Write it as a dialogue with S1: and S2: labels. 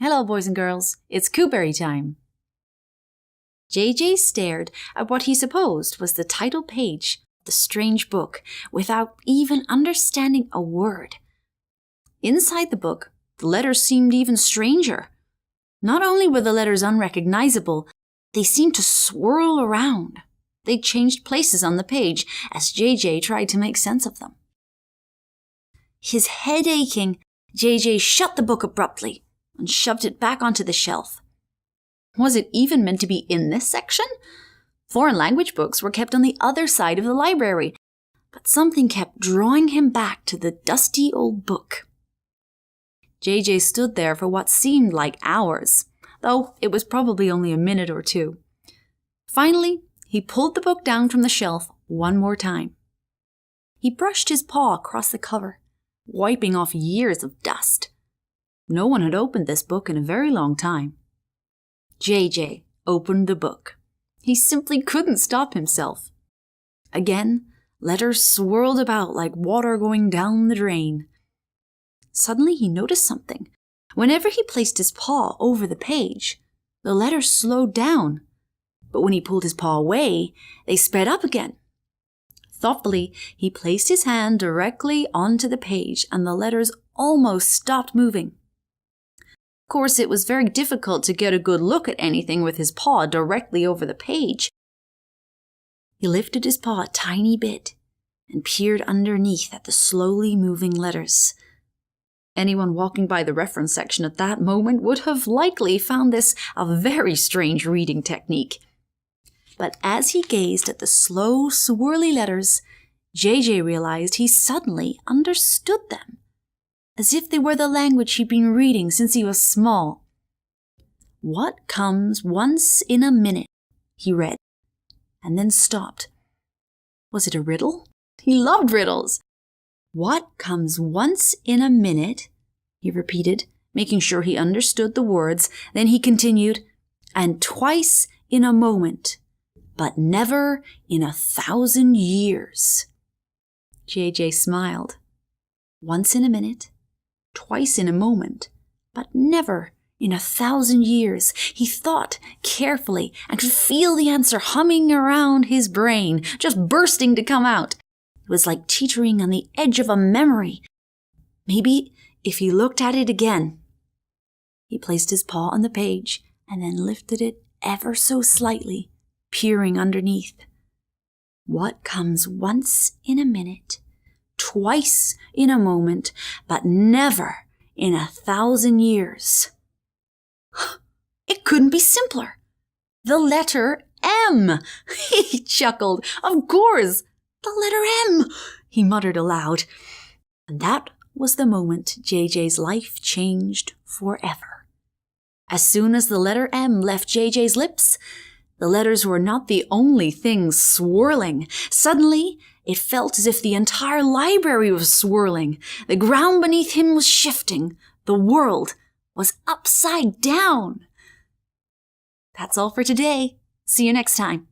S1: Hello, boys and girls. It's Cooberry time. JJ stared at what he supposed was the title page of the strange book without even understanding a word. Inside the book, the letters seemed even stranger. Not only were the letters unrecognizable, they seemed to swirl around. They changed places on the page as JJ tried to make sense of them. His head aching, JJ shut the book abruptly and shoved it back onto the shelf. Was it even meant to be in this section? Foreign language books were kept on the other side of the library, but something kept drawing him back to the dusty old book. JJ stood there for what seemed like hours, though it was probably only a minute or two. Finally, he pulled the book down from the shelf one more time. He brushed his paw across the cover, wiping off years of dust. No one had opened this book in a very long time. JJ opened the book. He simply couldn't stop himself. Again, letters swirled about like water going down the drain. Suddenly he noticed something. Whenever he placed his paw over the page, the letters slowed down. But when he pulled his paw away, they sped up again. Thoughtfully, he placed his hand directly onto the page and the letters almost stopped moving. Of course, it was very difficult to get a good look at anything with his paw directly over the page. He lifted his paw a tiny bit and peered underneath at the slowly moving letters. Anyone walking by the reference section at that moment would have likely found this a very strange reading technique. But as he gazed at the slow, swirly letters, JJ realized he suddenly understood them, as if they were the language he'd been reading since he was small. "What comes once in a minute," he read, and then stopped. Was it a riddle? He loved riddles. "What comes once in a minute," he repeated, making sure he understood the words. Then he continued, "and twice in a moment, but never in 1,000 years. JJ smiled. Once in a minute, twice in a moment, but never in 1,000 years. He thought carefully and could feel the answer humming around his brain, just bursting to come out. It was like teetering on the edge of a memory. Maybe if he looked at it again. He placed his paw on the page and then lifted it ever so slightly, peering underneath. What comes once in a minute, twice in a moment, but never in 1,000 years. It couldn't be simpler. The letter M. He chuckled. Of course, the letter M, he muttered aloud. And that was the moment JJ's life changed forever. As soon as the letter M left JJ's lips, the letters were not the only things swirling. Suddenly, it felt as if the entire library was swirling. The ground beneath him was shifting. The world was upside down. That's all for today. See you next time.